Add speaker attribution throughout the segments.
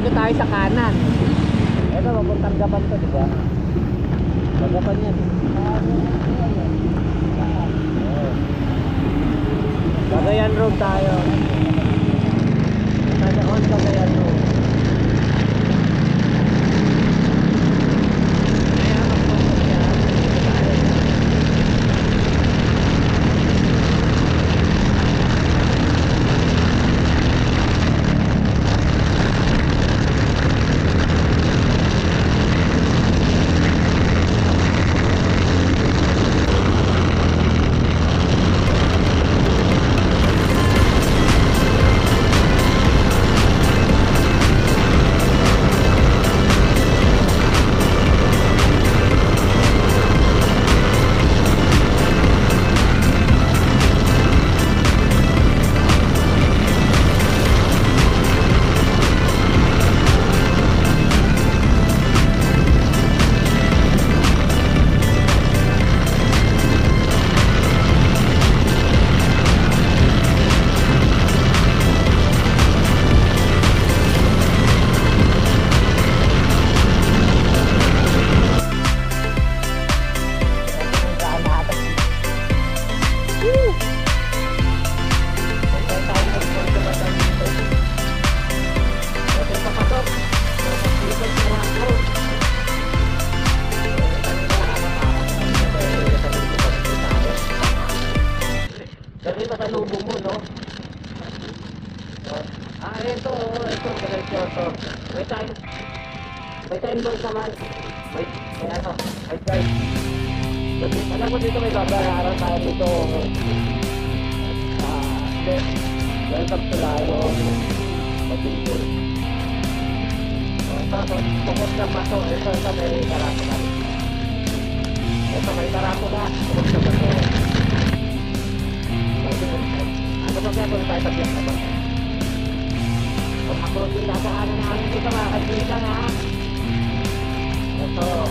Speaker 1: dito tayo sa kanan. Ito, papuntang Gapan to, di ba? Gapan yan. Cagayan Road tayo. Tayo on Cagayan Road. May time doon naman. May ano, may guys. Alam mo dito may babayaran tayo dito. Welcome to Layo. Mag-ibig. Tapos, tukos ng maso. Ito sa may karato na. Ito may karato na. Tukos ng maso. Ano ba kaya kung tayo tabiyak na ba? Kung ako yung dadaanan namin dito mga kaibigan ha. Ito.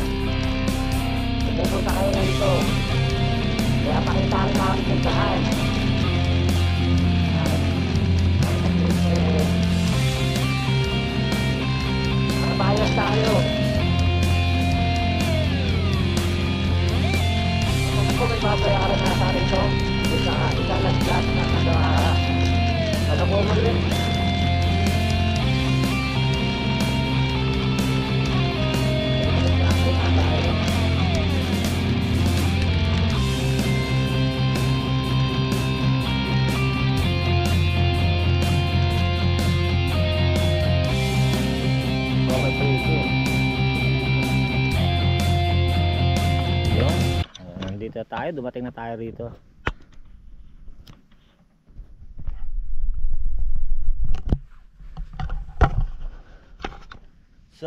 Speaker 1: Pupunta kayo na dito. Kaya pakitaan namin yung daan. Bayas tayo. Kung may babayaran na sa akin ito, isang nag-glass na nagkuman rin. Nandito tayo, dumating na tayo rito. So,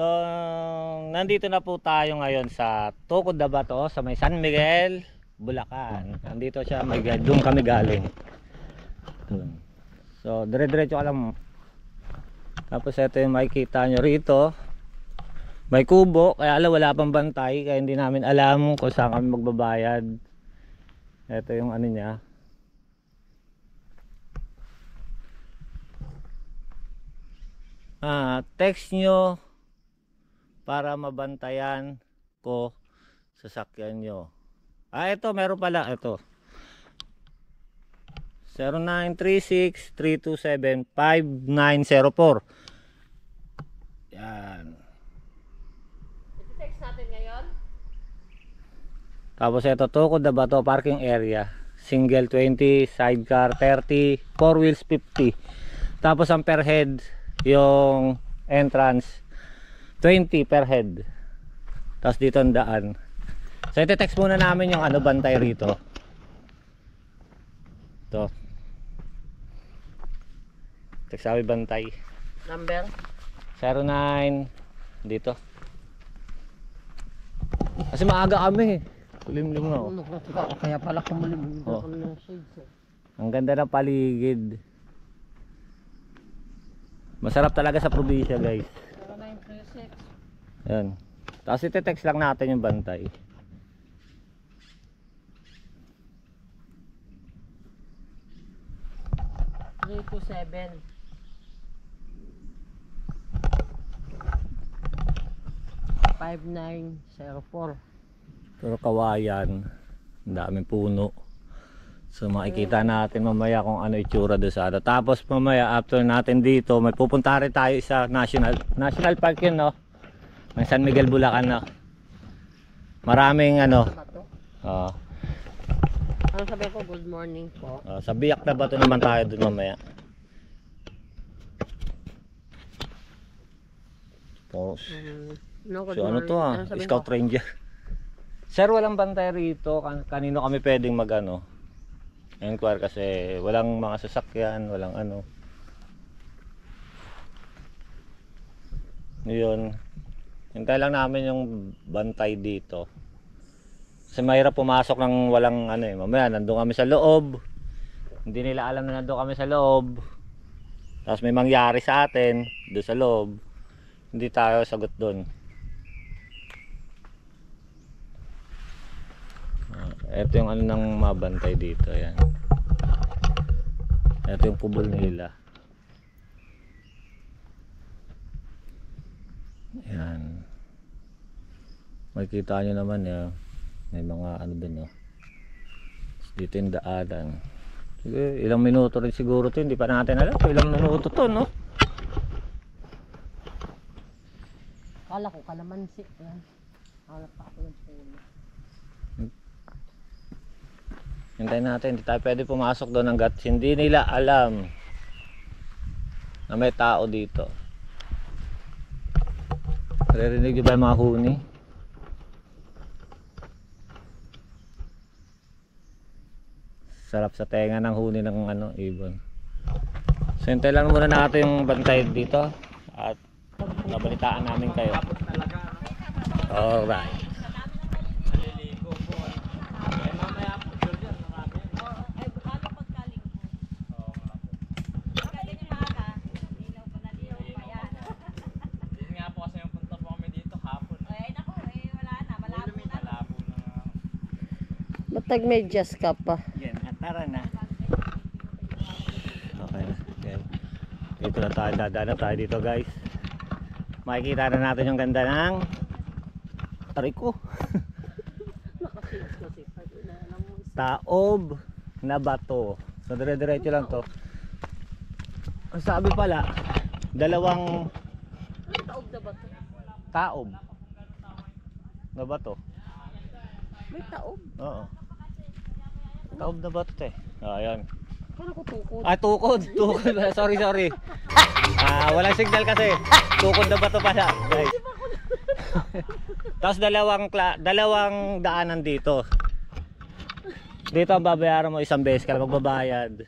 Speaker 1: nandito na po tayo ngayon sa Tukod na Bato sa may San Miguel, Bulacan. Nandito siya, doon kami galing. So, dire-diretso ka lang. Tapos ito yung makikita nyo rito. May kubo, kaya wala pang bantay, kaya hindi namin alam kung saan kami magbabayad. Ito yung ano niya. Text nyo para mabantayan ko sasakyan nyo. Ito meron pala, ito 0936-327-5904. Yan.
Speaker 2: Text natin ngayon.
Speaker 1: Tapos ito, Tukod na Bato parking area. Single 20, sidecar 30, 4 wheels 50. Tapos ang per head, yung entrance 20 per head. Tapos dito ang daan. So ite-text muna namin yung bantay rito. Ito. Text sabi bantay.
Speaker 2: Number
Speaker 1: 09 dito. Kasi maaga kami. Kulimlim na.
Speaker 2: Kaya pala kumulim.
Speaker 1: Ang ganda ng paligid. Masarap talaga sa probinsya, guys.
Speaker 2: 0936.
Speaker 1: Yan. Tapos ite-text lang natin yung bantay.
Speaker 2: 5904.
Speaker 1: Pero kawayan, ang daming puno. So makikita natin mamaya kung ano itsura doon sa ano. Tapos mamaya after natin dito, may pupunta rin tayo sa National Park yun, no? Ng San Miguel, Bulacan, no? Maraming ano.
Speaker 2: Ba to?
Speaker 1: Oh,
Speaker 2: Ano sabi ko? Good morning po.
Speaker 1: sa Biak na Bato naman tayo doon mamaya. Tapos,
Speaker 2: No, good
Speaker 1: so ano
Speaker 2: morning.
Speaker 1: to
Speaker 2: sabi
Speaker 1: Scout
Speaker 2: ko?
Speaker 1: Ranger. Sir, walang bantay rito. Kanino kami pwedeng mag-ano? Inquire kasi walang mga sasakyan, walang ano. Yun. Hintay lang namin yung bantay dito. Kasi mahirap pumasok ng walang ano eh. Mamaya nandun kami sa loob. Hindi nila alam na nandun kami sa loob. Tapos may mangyari sa atin doon sa loob. Hindi tayo sagot doon. Ito yung ano nang mabantay dito, ayan. Ito yung kubol nila. Ayan. Makikita nyo naman ya. May mga ano din, no. Dito yung daanan. Sige, ilang minuto rin siguro to, hindi pa natin alam kung ilang minuto to, no.
Speaker 2: Kala ko kalamansi. Yan. Kala pa ako yung puno.
Speaker 1: Hintayin natin, hindi tayo pwede pumasok doon hanggat hindi nila alam na may tao dito. Naririnig nyo ba yung mga huni? Sarap sa tenga ng huni ng ano, ibon. So hintay lang muna natin yung bantay dito at nabalitaan namin kayo. Alright.
Speaker 2: Matag may just ka pa.
Speaker 1: Yan, tara na. Okay na. Okay. Dito na tayo, dadaan tayo dito guys. Makikita na natin yung ganda ng aray ko. Taob na bato. So dire-diretso lang to. Ang sabi pala, dalawang
Speaker 2: Taob na ba to?
Speaker 1: taob na bato.
Speaker 2: May taob.
Speaker 1: Oo. Taob na bato to eh. Ayan.
Speaker 2: Kala ko tukod.
Speaker 1: Ah, tukod. Tukod. Sorry, sorry. Walang signal kasi. Tukod na bato pala, guys. Tapos dalawang daanan dito. Dito ang babayaran mo isang beses ka lang magbabayad.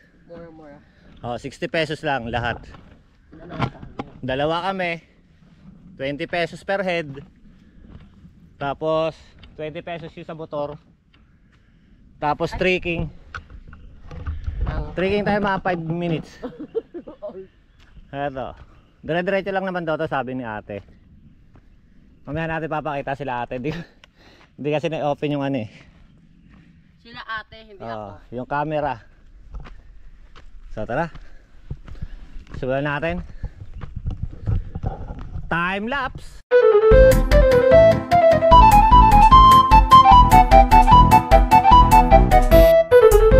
Speaker 2: Mura.
Speaker 1: 60 pesos lang lahat. Dalawa kami. 20 pesos per head. Tapos 20 pesos yung sa motor. Tapos trekking. Trekking tayo mga 5 minutes. Eto. Dire-diretso lang naman daw to, sabi ni ate. Mamaya natin papakita sila ate. Hindi kasi na-open yung ano eh.
Speaker 2: Sila ate, hindi ako.
Speaker 1: Yung camera. So tara. Subukan natin. Time lapse.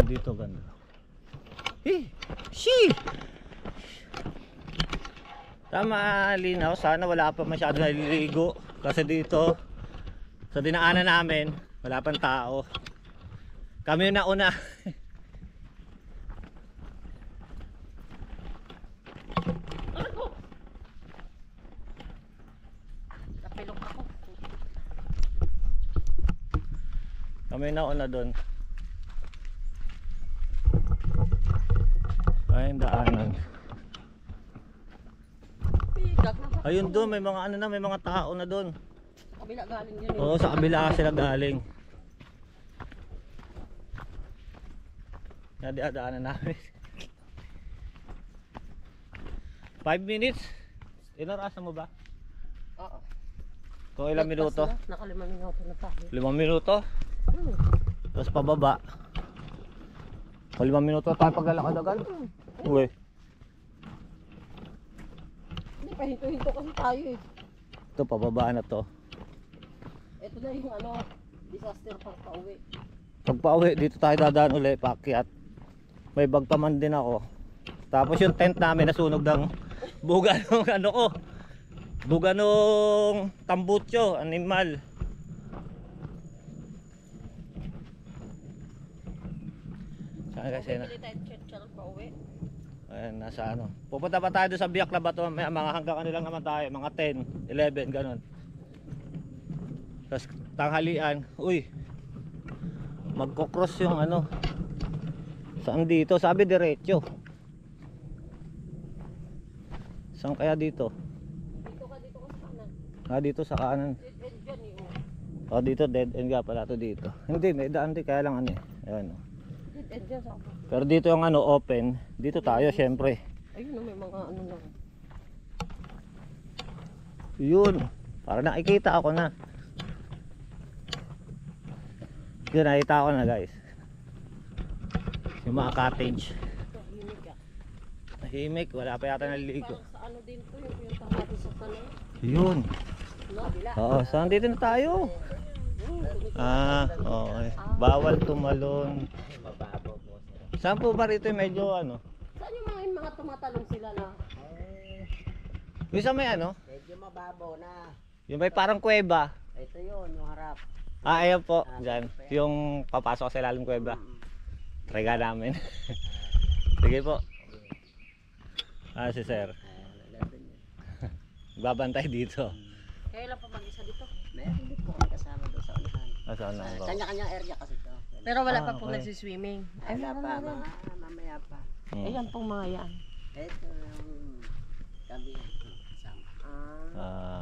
Speaker 1: Dito ganda. Tama, linaw. Sana wala pa masyado naliligo. Kasi dito sa dinaanan namin wala pang tao. Kami yung nauna.
Speaker 2: Napilok ako.
Speaker 1: Kami yung nauna doon. Ay, yung daanan.
Speaker 2: Pigak na.
Speaker 1: Ayun doon, may mga ano na, may mga tao na doon.
Speaker 2: Sa kabila galing yun.
Speaker 1: Oo, sa kabila sila galing. Nadaanan namin. 5 minutes? Inarasan mo ba?
Speaker 2: Oo.
Speaker 1: Kung ilang minuto?
Speaker 2: Naka 5 minuto na tayo.
Speaker 1: 5 minuto? Tapos pababa. Kung 5 minuto tayo paglalakad agad? Uy.
Speaker 2: Hindi pa hinto-hinto kasi tayo eh.
Speaker 1: Ito, pababa na to.
Speaker 2: Ito na yung ano, disaster pang pauwi.
Speaker 1: Pag pauwi, dito tayo dadaan uli, paakyat. May bag pa man din ako. Tapos yung tent namin nasunog ng buga ng ano ko. Buga nung tambutso, animal. Saan kasi na?
Speaker 2: Pili tayo church pauwi.
Speaker 1: Ayan, nasa ano. Pupunta pa tayo doon sa Biak na Bato. May mga hanggang ano lang naman tayo. Mga 10, 11, ganun. Tapos tanghalian. Uy. Magkocross yung ano. Saan dito? Sabi diretso. Saan kaya dito?
Speaker 2: Dito ka sa kanan.
Speaker 1: Ah, dito sa kanan.
Speaker 2: Dead end dyan eh.
Speaker 1: Oh, dito dead end nga pala to dito. Hindi, may daan din kaya lang ano eh. Ayan oh.
Speaker 2: Dead end dyan sa ako.
Speaker 1: Pero dito yung ano open. Dito tayo syempre.
Speaker 2: Ayun, may mga ano lang.
Speaker 1: Yun. Para nakikita ako na. Yun, nakita ko na guys. Yung mga cottage.
Speaker 2: Tahimik ah.
Speaker 1: Tahimik, wala pa yata naliligo.
Speaker 2: Parang sa ano din to, yung pinuntahan natin sa kanan.
Speaker 1: Yun.
Speaker 2: Kabila.
Speaker 1: Oo, saan dito na tayo? Ah, okay. Bawal tumalon. Saan po ba rito yung medyo ano?
Speaker 2: Saan yung mga tumatalong sila na?
Speaker 1: Yung sa may ano?
Speaker 2: Medyo mababaw na.
Speaker 1: Yung may parang kuweba.
Speaker 2: Ito yun, yung harap.
Speaker 1: Ah, ayan po. Diyan. Yung papasok sa ilalim kuweba. Tryga namin. Sige po. Ah, si sir. Babantay dito.
Speaker 2: Kaya lang pa mag-isa dito.
Speaker 3: Meron din po kami kasama doon sa unahan.
Speaker 1: Ah, saan na ba?
Speaker 3: Kanya-kanyang area kasi ito.
Speaker 2: Pero wala pa
Speaker 1: Ah,
Speaker 2: pong
Speaker 1: okay.
Speaker 2: nagsiswimming.
Speaker 3: Ay, wala pa, mamaya pa.
Speaker 2: Ayan pong mga yan.
Speaker 3: Ito yung kami kasama.
Speaker 1: Ah,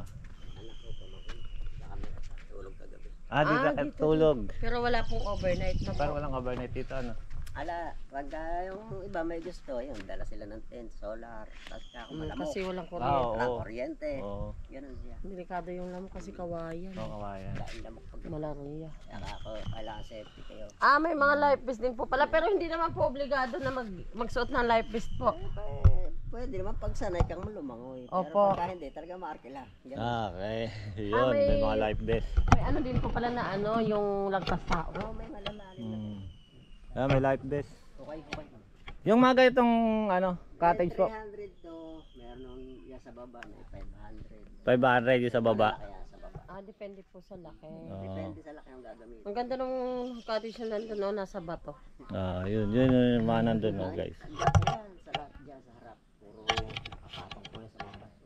Speaker 3: Anak ko pamangkin. Sa kami tulog kagabi.
Speaker 1: dito at tulog.
Speaker 2: Pero wala pong overnight na
Speaker 1: Pero
Speaker 2: po.
Speaker 1: walang overnight dito ano.
Speaker 3: Ala, wag yung iba may gusto, yun, dala sila ng tent, solar, tapos kaya kung malamok,
Speaker 2: Kasi walang
Speaker 1: Ah,
Speaker 2: kuryente.
Speaker 3: walang
Speaker 1: oo.
Speaker 3: kuryente,
Speaker 1: Oo.
Speaker 3: ganun siya.
Speaker 2: Delikado yung lamok kasi kawayan.
Speaker 1: Oo, kawayan.
Speaker 3: Dahil lamok pag
Speaker 2: Malaria.
Speaker 3: kaya ako, kailangan safety kayo.
Speaker 2: May mga life vest din po pala. Pero hindi naman po obligado na magsuot ng life vest po.
Speaker 3: Pwede naman pag sanay kang lumangoy.
Speaker 2: Opo.
Speaker 3: Pero pagka hindi, talaga maarkila. Ganun.
Speaker 1: Ah, okay. Yun, may mga life vest.
Speaker 2: May ano din po pala na ano, yung lagpas tao.
Speaker 3: Oo, may malalalim na.
Speaker 1: Ah, may life vest.
Speaker 3: Okay.
Speaker 1: Yung mga ganitong ano, cottage po.
Speaker 3: 300 to, meron nung yan sa baba na 500.
Speaker 1: 500 yung sa baba.
Speaker 3: Kaya sa baba.
Speaker 2: Depende po sa laki.
Speaker 3: Depende sa laki ng gagamitin.
Speaker 2: Ang ganda nung cottage na nandun, no, nasa bato.
Speaker 1: Ah, yun yung mga nandun no, guys.
Speaker 3: Yan, sa lahat dyan sa harap. Puro nakakapang po yan sa mga baso.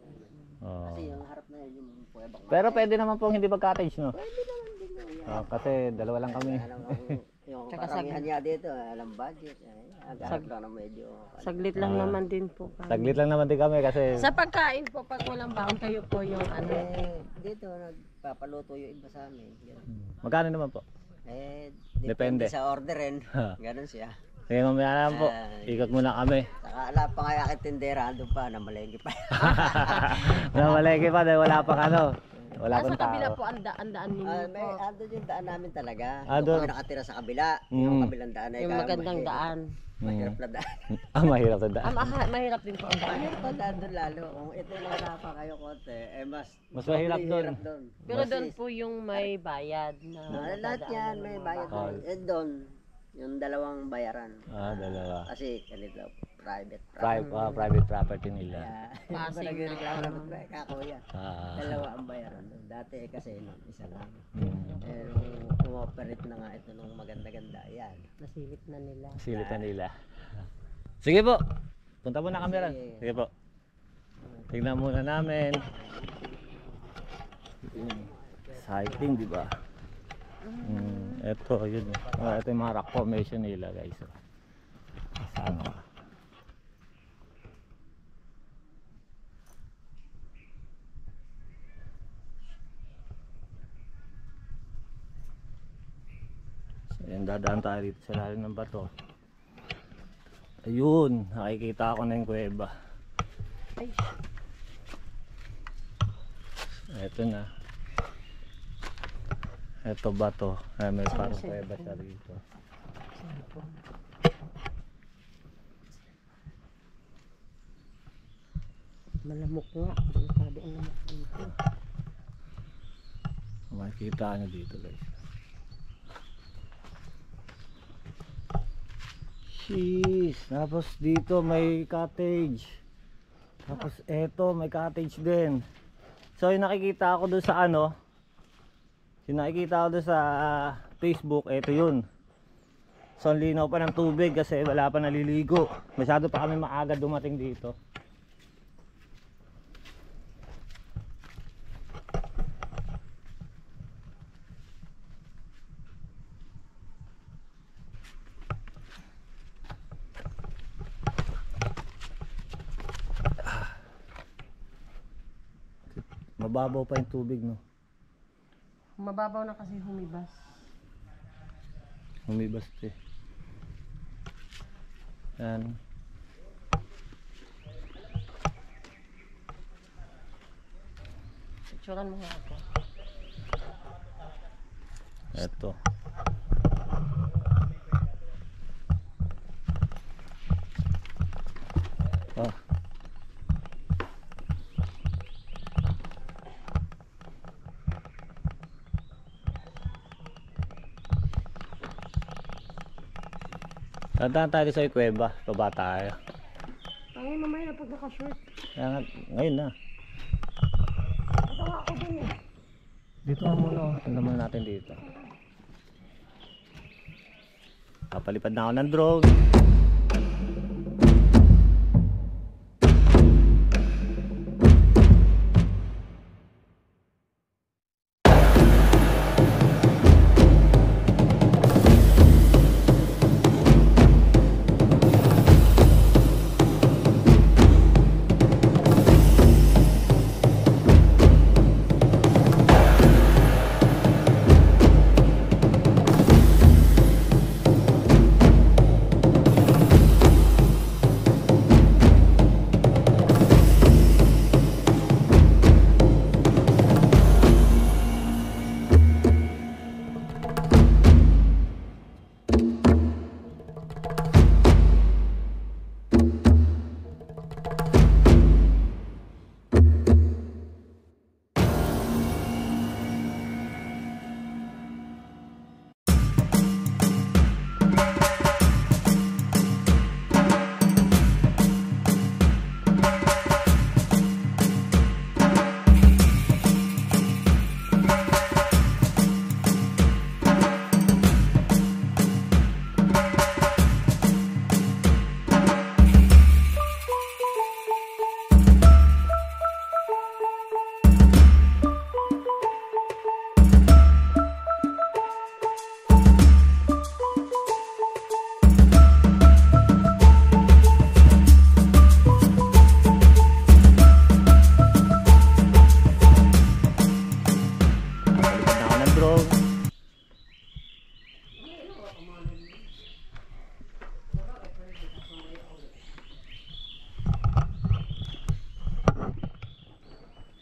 Speaker 1: Oh.
Speaker 3: Kasi yung harap na yun, yung puwebang
Speaker 1: Pero pwede naman pong hindi mag-cottage, no?
Speaker 3: pwede naman din yun.
Speaker 1: Ah, kasi dalawa lang kami.
Speaker 3: Alam mo, yung karamihan niya dito, alam budget. Agad lang na medyo.
Speaker 2: Saglit lang naman din po.
Speaker 1: Saglit lang naman din kami kasi
Speaker 2: Sa pagkain po, pag walang baon kayo po yung ano.
Speaker 3: Dito, nagpapaluto yung iba sa amin. Ganun.
Speaker 1: magkano naman po?
Speaker 3: Depende
Speaker 1: Depende.
Speaker 3: sa orderin. Ganun siya.
Speaker 1: Sige, mamaya naman po. Ikot muna kami.
Speaker 3: Saka ala pa kaya kitindera, andun pa, namalengke pa.
Speaker 1: Namalengke pa dahil wala pang ano. Wala pang
Speaker 2: Sa kabila
Speaker 1: tao.
Speaker 2: po, ang daan ninyo
Speaker 3: May
Speaker 2: po.
Speaker 3: andun yung daan namin talaga.
Speaker 1: Ah,
Speaker 3: Doon
Speaker 1: doon.
Speaker 3: kami nakatira sa kabila. Yung kabilang daan ay
Speaker 2: Yung magandang daan.
Speaker 3: Mahirap na daan.
Speaker 1: Ah, mahirap sa daan.
Speaker 2: Mahirap din po ang daan.
Speaker 3: Mahirap ang daan doon lalo. Kung ito lang pa kayo konti, mas
Speaker 1: mahirap doon.
Speaker 3: doon.
Speaker 2: Pero doon po yung may bayad na.
Speaker 3: Lahat yan, may bayad doon. Doon, yung dalawang bayaran.
Speaker 1: Ah, dalawa.
Speaker 3: Kasi ganito, private.
Speaker 1: Private property nila.
Speaker 3: Kaya, iba nagreklamo naman ba, kakuya.
Speaker 1: Ah.
Speaker 3: Dalawa ang bayaran doon. Dati kasi nung isa lang.
Speaker 1: Hmm.
Speaker 3: Pero umoperate na nga ito nung maganda-ganda. Yan.
Speaker 2: Nasilip na nila.
Speaker 1: Silitan nila. Sige po. Punta muna kami ron. Sige po. Tingnan muna namin. Exciting, di ba? Ito, yun. Ito yung mga rock formation nila, guys. Saan ka? So, yan, dadaan tayo dito sa lalim ng bato. Ayun, nakikita ko na yung kuweba.
Speaker 2: Ay,
Speaker 1: Ito na. Ito bato. Ay, may parang kuweba siya rito.
Speaker 2: malamok nga. Delikado ang lamok dito.
Speaker 1: Makikita nyo dito guys. Jeez. Tapos dito may cottage. Tapos eto may cottage din. So yung nakikita ko doon sa ano, yung nakikita ko doon sa Facebook, eto yun. So ang linaw pa ng tubig kasi wala pa naliligo. Masyado pa kami maaga dumating dito. Mababaw pa yung tubig, no?
Speaker 2: Mababaw na kasi humibas.
Speaker 1: Humibas eh. Yan.
Speaker 2: Picturean mo nga ako.
Speaker 1: Eto. Oh. Tandaan tayo sa kuweba, baba tayo.
Speaker 2: Ay, mamaya na pag naka-short.
Speaker 1: Kaya nga, ngayon na.
Speaker 2: Ito nga ako dun eh.
Speaker 1: Dito nga muna, oh. Tingnan muna natin dito. Papalipad na ako ng drone.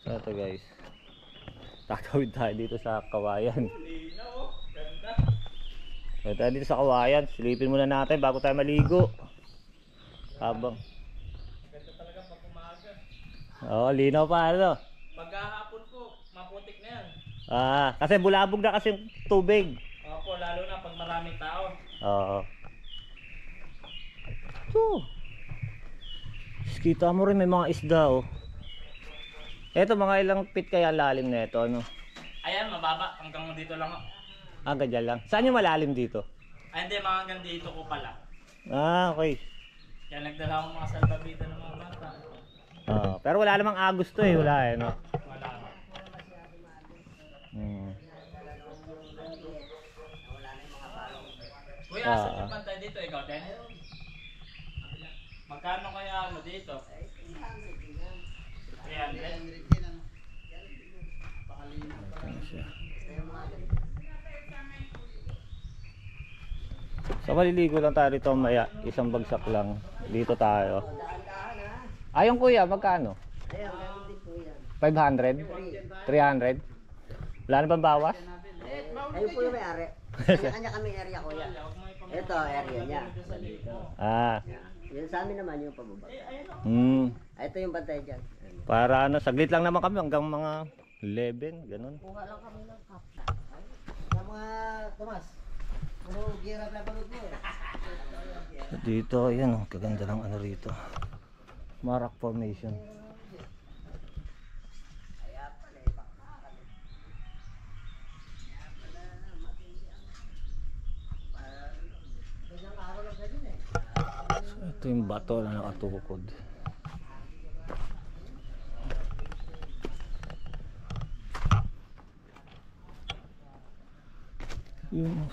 Speaker 1: So ito guys, tatawid tayo dito sa Kawayan. So tayo dito sa Kawayan, silipin muna natin bago tayo maligo. Habang
Speaker 4: ganda talaga pag umaga.
Speaker 1: Oo, linaw pa ano.
Speaker 4: Maghahapon po, maputik na yan.
Speaker 1: Kasi bulabog na kasi yung tubig.
Speaker 4: Opo, lalo na pag maraming tao.
Speaker 1: Oo. So, kita mo rin may mga isda oh. Eto mga ilang feet kaya lalim na ito ano?
Speaker 4: Ayan, mababa. Hanggang dito lang.
Speaker 1: Ganyan lang. Saan yung malalim dito?
Speaker 4: Ay, hindi. Mga hanggang dito ko pala.
Speaker 1: Okay.
Speaker 4: Kaya nagdala akong mga salbabida ng mga bata.
Speaker 1: Pero wala namang agos to eh. Wala eh, no?
Speaker 4: Wala. Kuya, asan yung pantay dito? Ikaw, din? Magkano kaya ano dito? 300?
Speaker 1: So maliligo lang tayo rito maya, isang bagsak lang. Dito tayo. Ayun kuya, magkano? 500? 300? Wala na bang bawas?
Speaker 3: Ayun po yung may-ari. Kanya-kanya kami area ko yan. Ito, area niya. Yun sa amin naman yung pababa. Ito yung bantay dyan.
Speaker 1: Para ano, saglit lang naman kami hanggang mga 11, ganun.
Speaker 2: Kuha lang kami ng cup.
Speaker 1: Dito, ayan, oh, kaganda ng ano rito. Marak Formation. So, ito yung bato na nakatukod. Yung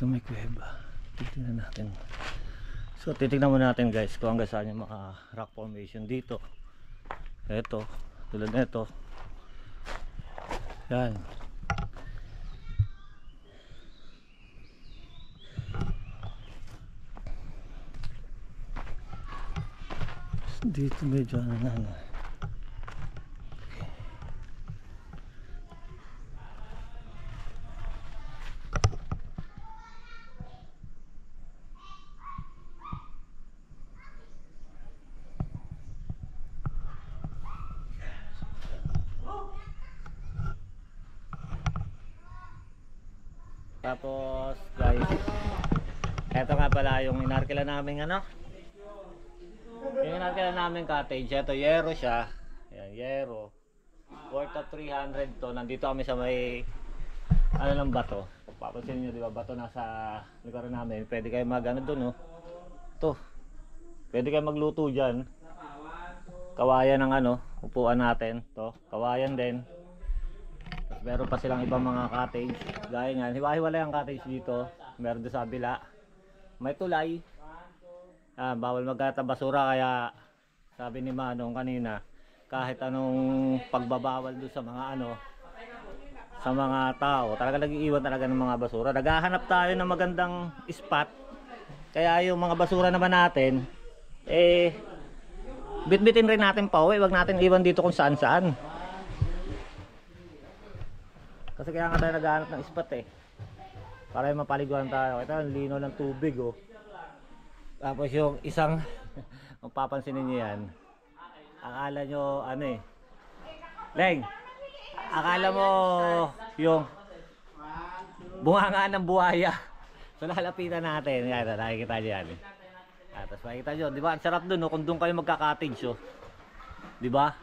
Speaker 1: dito may kuweba. Titignan natin. So titignan muna natin guys kung hanggang saan yung mga rock formation dito. Ito, tulad nito. Yan. Dito medyo ano na ano. Tapos guys, eto nga pala yung inarkila namin ano. Yung inarkila namin cottage, eto yero siya. Ayan, yero. Worth of 300 to. Nandito kami sa may ano ng bato. Papansin niyo 'di ba, bato nasa lugar namin. Pwede kayo mag ano doon, oh. To. Pwede kayo magluto diyan. Kawayan ng ano, upuan natin, to. Kawayan din. Meron pa silang ibang mga cottage. Gaya nga, hiwa-hiwalay ang cottage dito. Meron doon sa kabila. May tulay. Bawal magkata basura, kaya sabi ni Manong kanina, kahit anong pagbabawal doon sa mga ano, sa mga tao, talaga nag-iiwan talaga ng mga basura. Naghahanap tayo ng magandang spot. Kaya yung mga basura naman natin, bitbitin rin natin pa uwi. Huwag natin iwan dito kung saan-saan. Kasi kaya nga tayo naghahanap ng spot para mapaliguan tayo. Ito ang lino ng tubig, oh. Tapos yung isang mapapansinin niyo yan, akala nyo ano Leng, akala mo yung bunganga ng buhaya. So lalapitan natin. Yan, nakikita nyo yan. Tapos makikita nyo, di ba? Ang sarap dun, oh, kung doon kayo magka-cottage, oh. Di ba?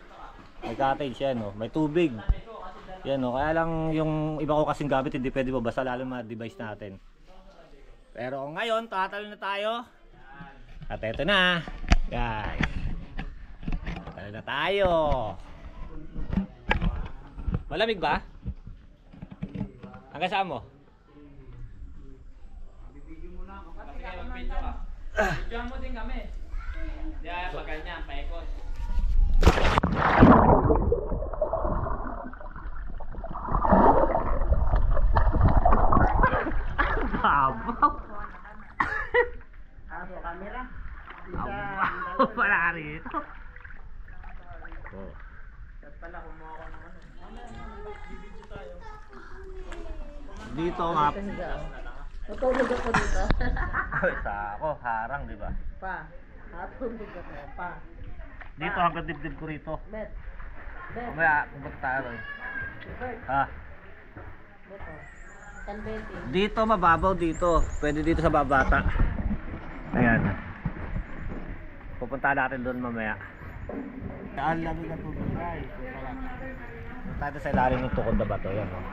Speaker 1: May cottage yan, oh. May tubig. Yan, oh. Kaya lang yung iba ko kasing gamit hindi pwede mabasa, lalo mga device natin. Pero ngayon, tatalo na tayo. At eto na, guys. Tatalo na tayo. Malamig ba? Hanggang saan mo?
Speaker 4: Bibigyan mo na ako. Kasi kayo mag-video ka. Bibigyan mo din kami. Diyan, pag ganyan, paikot.
Speaker 1: Abaw!
Speaker 2: Camera.
Speaker 1: Abaw! Pala rito. Oh.
Speaker 4: Pala, kumuha ko ng ano. Bibidyo tayo.
Speaker 1: Dito nga.
Speaker 2: Natulog ako dito.
Speaker 1: Sa ako, harang, di ba?
Speaker 2: Pa. Natulog ako. Pa.
Speaker 1: Dito hanggang dibdib ko rito.
Speaker 2: Bet. Bet.
Speaker 1: Mamaya, pupunta tayo ron.
Speaker 2: Bet.
Speaker 1: Ha?
Speaker 2: Beto. Tanbeti.
Speaker 1: Dito mababaw dito. Pwede dito sa babata. Ayan. Pupunta natin doon mamaya. Ang lamig na tubig, guys. Tayo sa ilalim ng tukod na bato. Yan, oh.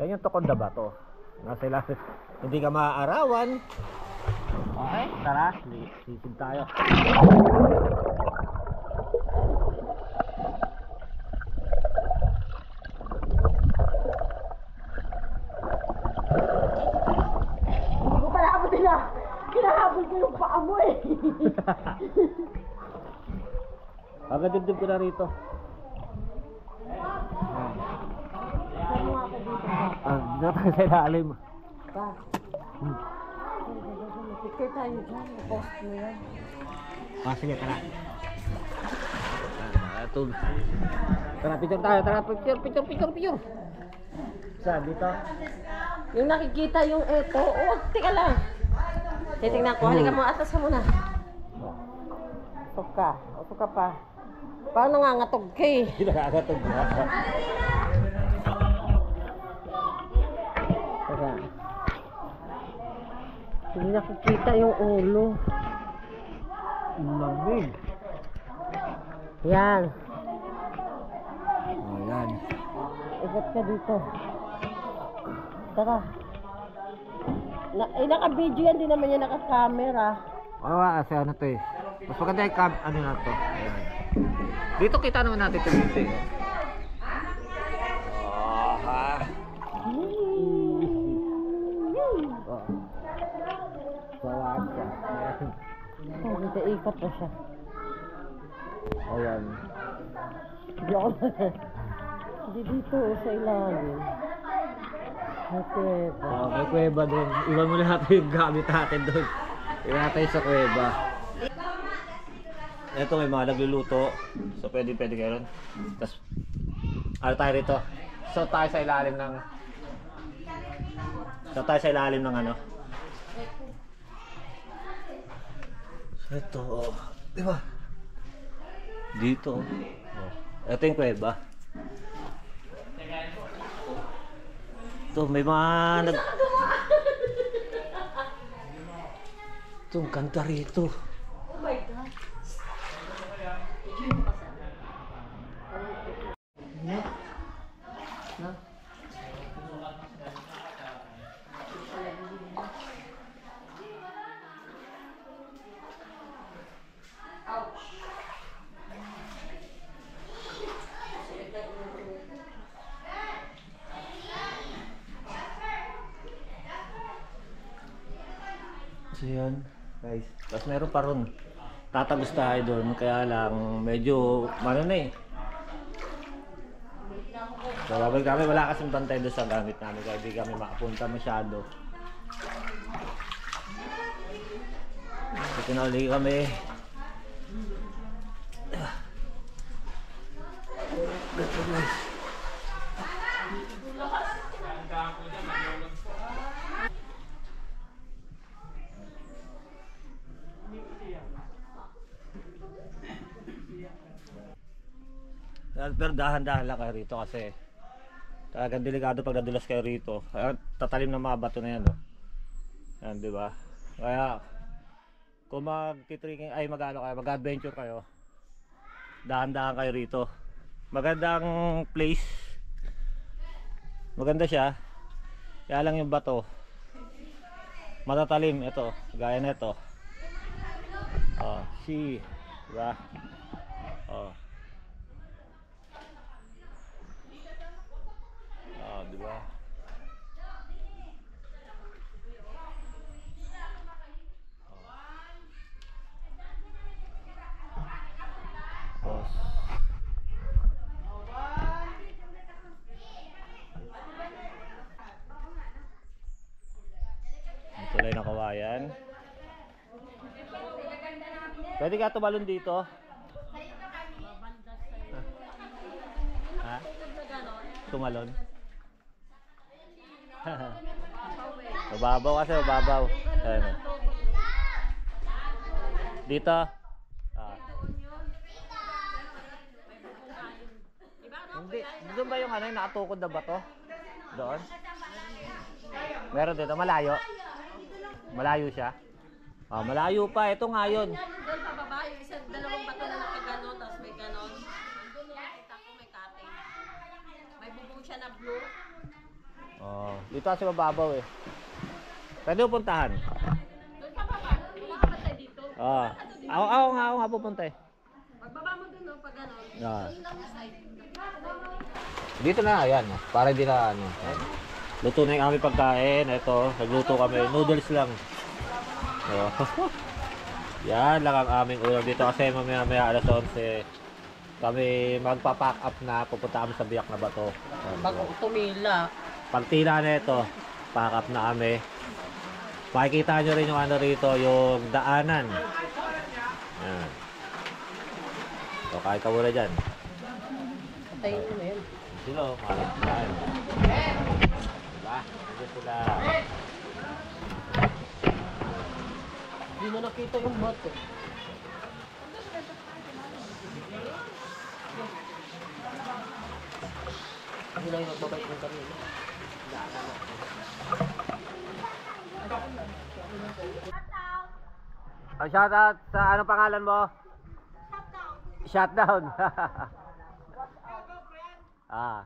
Speaker 1: Yan yung tukod na bato. Nasa ilalim. Hindi ka maaarawan. Okay, tara. Sisig tayo.
Speaker 2: Hindi ko pala ako kinahabol ko yung paa mo eh.
Speaker 1: Hanggang dibdib ko na rito. Dito tayo sa ilalim.
Speaker 2: Pa. Picture tayo dyan. Post mo yan.
Speaker 1: Ah, sige, tara. Ito. Tara, picture tayo. Tara, picture. Saan? Dito?
Speaker 2: Yung nakikita yung eto. Oh, tika lang. Titingnan ko. Halika mo. Atas ka muna. Usok ka pa. Paano nangangatog ka eh?
Speaker 1: Hindi nakakatog na.
Speaker 2: Teka. Hindi nakikita yung ulo.
Speaker 1: Lamig.
Speaker 2: Yan.
Speaker 1: Oh, yan.
Speaker 2: Ikat ka dito. Tara. Naka-video yan. Di naman yan naka-camera.
Speaker 1: Oo, kasi ano to eh. Mas maganda yung ano na to. Ayan. Dito kita naman natin ito dito eh. Oh, ha. Oh. Sawaan siya. Ayan.
Speaker 2: Oh, dito ikot na siya.
Speaker 1: Ayan.
Speaker 2: Hindi dito sa ilalim. Okay.
Speaker 1: Oh, may kuweba doon. Iwan mo na natin yung gamit natin doon. Iwan natin sa kuweba. Ito may mga nagluluto. So pwede kayo ron. Tapos ano tayo rito? So tayo sa ilalim ng ano. So ito oh. Di ba? Dito oh. Ito yung kuweba. Ito may mga Ito ang kanta rito.
Speaker 2: Oh my God. No?
Speaker 1: So yan guys. Tapos meron pa ron. Tatagos tayo doon. Kaya lang medyo ano na eh. So babalik kami. Wala kasing bantay doon sa gamit namin. Kaya hindi kami makapunta masyado. So tinali kami. Ito guys. Pero dahan-dahan lang kayo rito kasi talagang delikado pag nadulas kayo rito. Kaya tatalim ng mga bato na yan, no? Yan, di ba? Kaya kung mag-trekking ay mag-adventure kayo, dahan-dahan kayo rito. Magandang place. Maganda siya. Kaya lang yung bato matatalim. Ito, gaya na ito. Oh, see, diba? Oh. Oh, diba? Oh. Ang tulay ng kawayan. Pwede ka tumalon dito? Ha? Tumalon? Mababaw kasi, mababaw. Ayan. Dito? Ah. Hindi. Doon ba yung ano, yung nakatukod na bato? Doon? Meron dito, malayo? Malayo siya? Ah, malayo pa. Ito nga yun.
Speaker 2: Doon pa baba, yung isang dalawang bato na nakaganon, tapos may ganon. Doon yung nakita ko may cutting. May bubong siya na blue.
Speaker 1: Oh, dito kasi mababaw eh. Pwede mo puntahan?
Speaker 2: Doon pa baba, wala ka ba tayo dito?
Speaker 1: Ah. Ako nga pupunta eh.
Speaker 2: Pagbaba mo doon, no, pag ganon.
Speaker 1: Ah.
Speaker 2: Doon lang yung side.
Speaker 1: Dito na, ayan. Para hindi na ano. Luto na yung aming pagkain. Ito, nagluto kami. Noodles lang. Oh. Yan lang ang aming ulam dito kasi mamaya alas 11 kami magpa-pack up na pupunta kami sa biyak na bato.
Speaker 2: Bago tumila.
Speaker 1: Pagtila na ito, pack up na kami. Makikita nyo rin yung ano rito, yung daanan. Yan. So, kahit ka muna dyan.
Speaker 2: Tayo na yun.
Speaker 1: Sila, maraming daan. Diba? Nandiyan sila.
Speaker 2: Hindi na nakita yung bato. Hindi na yung magbabait ng kanina.
Speaker 1: Shoutout sa anong pangalan mo? Shutdown. Ah.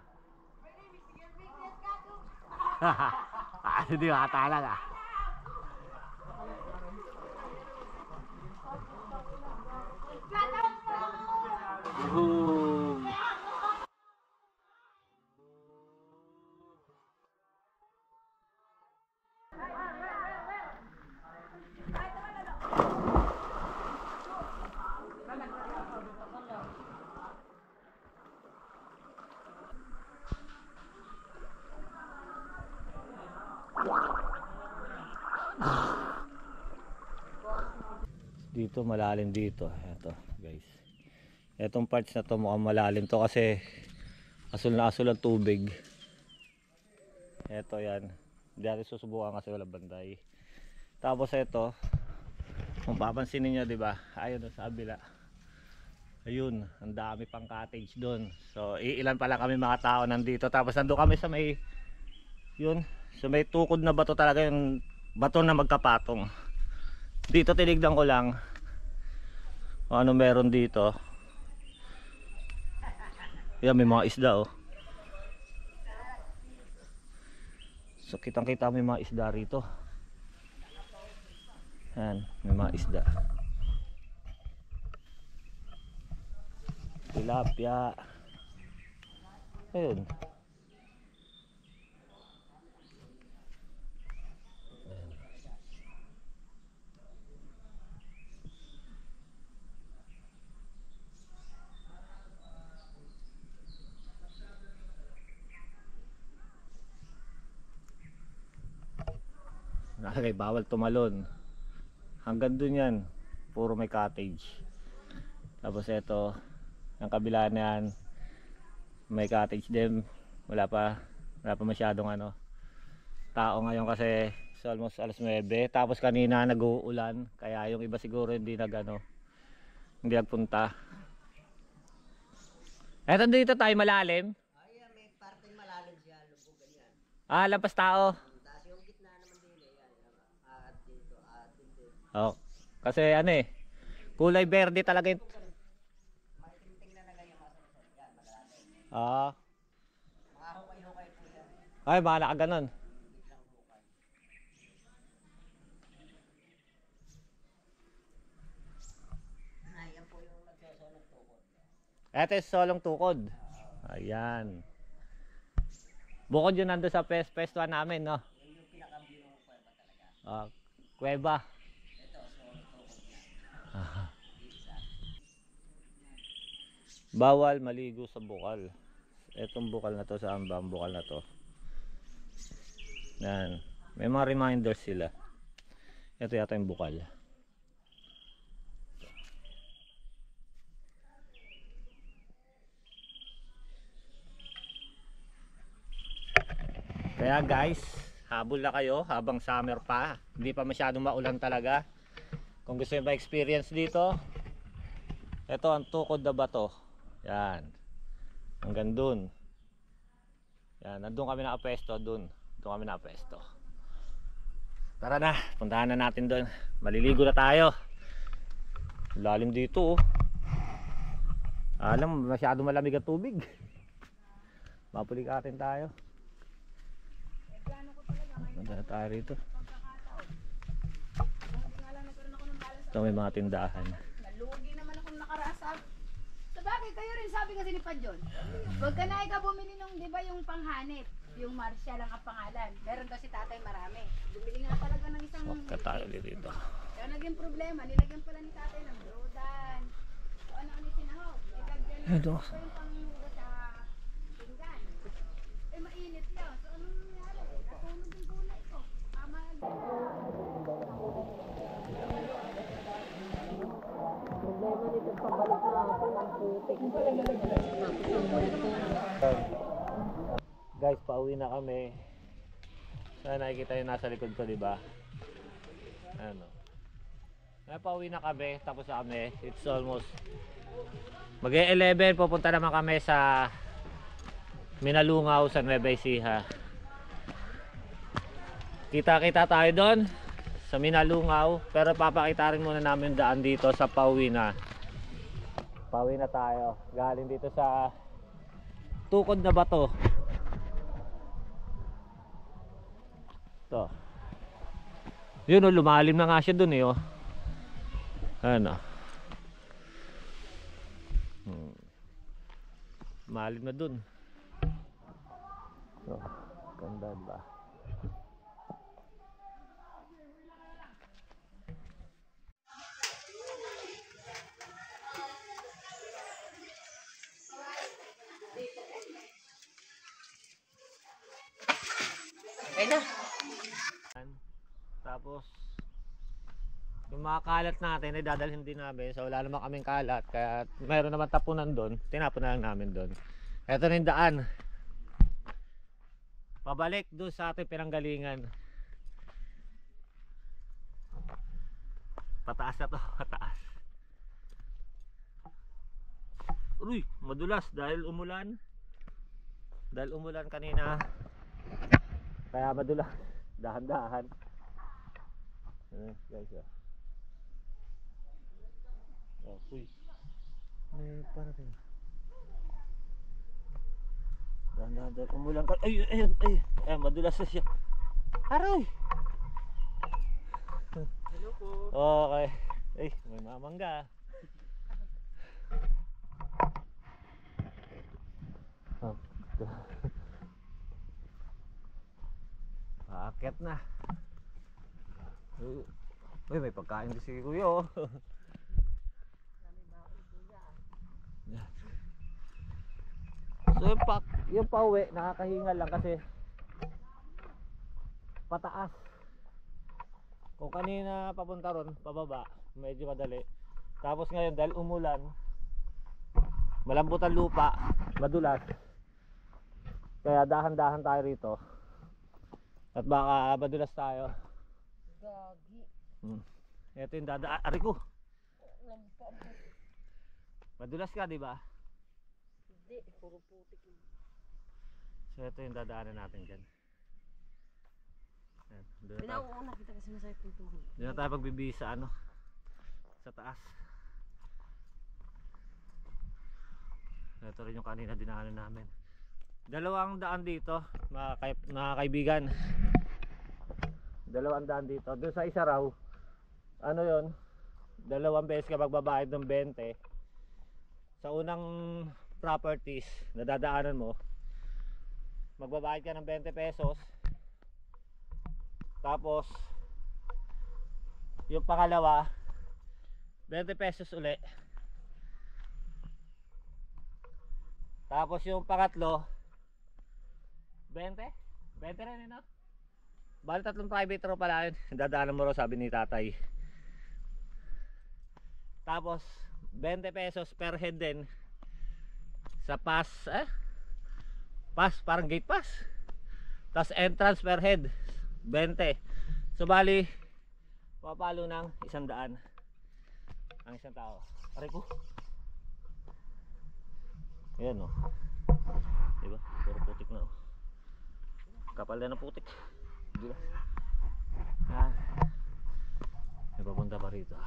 Speaker 1: Hindi makatalag ah. Boom. Dito malalim dito. Ito guys. Etong parts na to mukhang malalim to kasi asul na asul ang tubig. Ito yan. Hindi natin susubukan kasi wala banday. Tapos ito, kung papansin niyo, di ba? Ayun sa kabila. Ayun, ang dami pang cottage doon. So, ilan pala kami mga tao nandito. Tapos nandun kami sa may yun, sa may tukod na bato talaga, yung bato na magkapatong. Dito tinignan ko lang kung ano meron dito. Yan, may mga isda oh. So kitang kita may mga isda rito. Yan, may mga isda. Tilapia. Ayun. Nakakay bawal tumalon. Hanggang dun yan, puro may cottage. Tapos ito, ang kabila na yan, may cottage din. Wala pa masyadong ano, tao ngayon kasi it's almost alas 9. Tapos kanina nag-uulan, kaya yung iba siguro hindi nagpunta. Eto dito tayo malalim.
Speaker 3: Ay, may parteng malalim siya, lubugan yan.
Speaker 1: Ah, lampas tao.
Speaker 3: Tapos yung gitna naman din yan. At dito, at dito.
Speaker 1: Oh, kasi ano eh, kulay berde talaga yung...
Speaker 3: Maiting na ganyan masunod. Yan, malalim.
Speaker 1: Ah,
Speaker 3: Mga hukay-hukay po yan.
Speaker 1: ay baka nakaganon.
Speaker 3: Biglang hukay. Yan po yung nagsosolong tukod.
Speaker 1: Ito yung solong tukod. Ayan. Bukod yun nando sa pestuan namin, no?
Speaker 3: Yun yung pinaka-view ng kuweba talaga.
Speaker 1: Ah, kuweba.
Speaker 3: Ito, solong tukod niya.
Speaker 1: Bawal maligo sa bukal. Etong bukal na to, saan ba ang bukal na to? Yan. May mga reminders sila. Ito yata yung bukal. Kaya guys, habol na kayo habang summer pa. Hindi pa masyadong maulan talaga. Kung gusto nyo ma-experience dito, ito ang tukod na bato. Yan. Hanggang dun. Yan, nandun kami nakapesto dun. Doon kami nakapesto. Tara na, puntahan na natin dun. Maliligo na tayo. Lalim dito oh. Alam, masyado malamig ang tubig. Mapulikatin tayo. Punta na tayo rito. Ito may mga tindahan.
Speaker 5: Nalugi naman akong nakarasab. Sabagay, kayo rin sabi kasi ni Padyon. Huwag ka na ikaw bumili nung, di ba, yung panghanip. Yung Marcia lang ang pangalan. Meron daw si tatay marami. Bumili nga talaga ng isang...
Speaker 1: Huwag tayo dito.
Speaker 5: Kaya naging problema. Nilagyan pala ni tatay ng brodan. O ano-ano sinahog. Nilagyan
Speaker 1: Ito.
Speaker 5: pa yung panghugo sa pinggan. Eh, mainit yun. So, anong
Speaker 2: Pabalik na ako ng putik.
Speaker 1: Guys, pauwi na kami. Sana nakikita yung nasa likod ko, di ba? Ano? Pauwi na kami, tapos na kami. It's almost mag-11, pupunta naman kami sa Minalungaw sa Nueva Ecija. Kita-kita tayo doon sa Minalungaw, pero papakita rin muna namin daan dito sa pauwi na. Pauwi na tayo. Galing dito sa Tukod na Bato. To. Yun oh, lumalim na nga siya dun eh oh. Ano? Lumalim na dun. So, ganda ba?
Speaker 2: Okay na.
Speaker 1: Tapos yung mga kalat natin ay dadalhin din namin. So wala naman kaming kalat, kaya mayroon naman tapunan doon, tinapon na lang namin doon. Ito na yung daan pabalik doon sa ating pinanggalingan. Pataas na to, pataas. Uy, madulas dahil umulan. Dahil umulan kanina, kaya madulas. Dahan-dahan. Guys, oh, uy. May parating. Dahan-dahan. Umulan ka. Ay, ay, ay. Ay, madulas na siya. Aroy.
Speaker 4: Hello po.
Speaker 1: Okay. Ay, may mamangga. Paakit na. Uy, may pagkain din si Kuya oh. So yung pauwi nakakahinga lang kasi pataas. Kung kanina papunta ron pababa, medyo madali. Tapos ngayon dahil umulan, malambot ang lupa, madulas. Kaya dahan-dahan tayo rito. At baka madulas tayo.
Speaker 2: Gagi.
Speaker 1: Ito yung dadaan. Ari ko. Madulas ka, di ba?
Speaker 2: Hindi, puro putik.
Speaker 1: So ito yung dadaanan natin dyan. Doon na tayo,
Speaker 2: Pinauuna kita kasi masakit yung tuhod.
Speaker 1: doon na tayo pagbibisa ano, sa taas. Ito rin yung kanina dinaanan namin. Dalawang daan dito mga kaibigan. Dalawang daan dito. Doon sa isa raw, ano yon, 2 beses ka magbabayad ng 20 sa unang properties na dadaanan mo. Magbabayad ka ng 20 pesos. Tapos yung pangalawa 20 pesos uli. Tapos yung pangatlo 20? 20 rin no? Bali 3 private row pala yun. Dadaanan mo raw sabi ni tatay. Tapos 20 pesos per head din sa pass pass, parang gate pass. Tapos entrance per head 20. So bali papalo ng 100 ang isang tao. Aray ko. Ayan o. Diba? Puro putik na o. Kapal na ng putik. Diba? May papunta pa rito.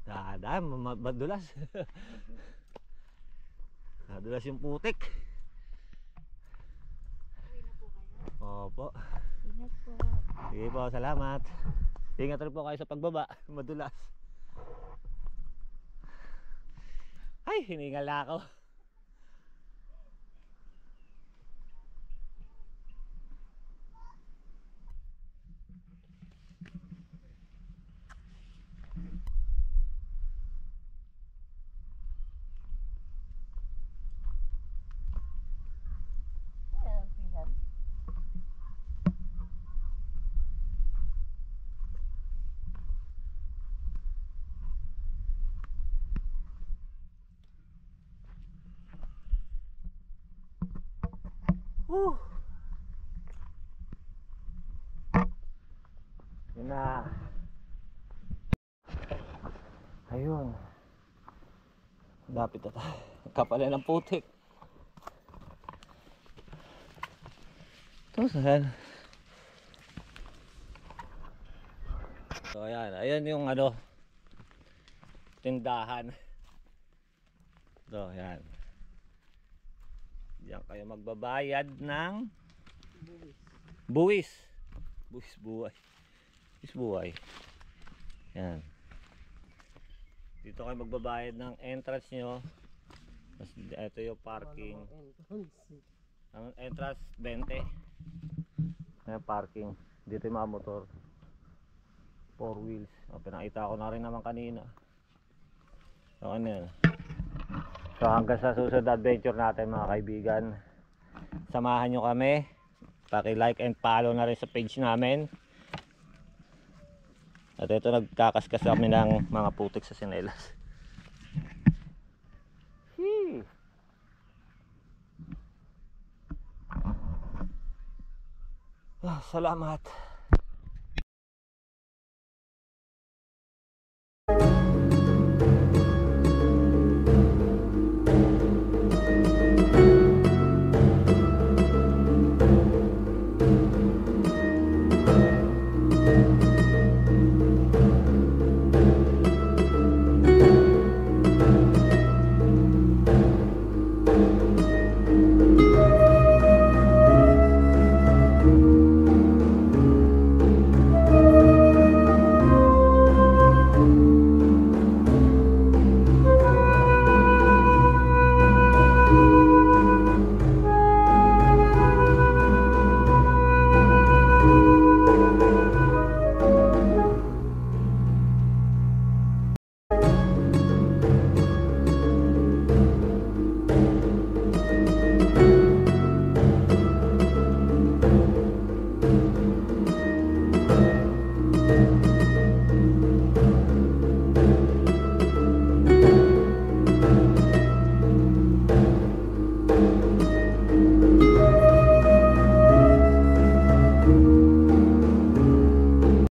Speaker 1: Dadaan, madulas. Madulas yung putik. Opo.
Speaker 5: Ingat po.
Speaker 1: Sige po, salamat. Ingat rin po kayo sa pagbaba. Madulas. Ay, hiningal na ako. Whew. Yun na. Ayun. Dapit na tayo. Kapala ng putik. Ito saan? So ayan. Ayan yung ano, tindahan. So ayan. Diyan kayo magbabayad ng buwis. Buwis buhay. Yan. Dito kayo magbabayad ng entrance nyo. Tapos ito yung parking. Ang entrance 20. Ayan parking. Dito yung mga motor. 4 wheels. O, pinakita ko na rin naman kanina. So ano yan. So hanggang sa susunod na adventure natin mga kaibigan. Samahan nyo kami. Paki-like and follow na rin sa page namin. At ito nagkakaskas kami ng mga putik sa sinelas. Salamat.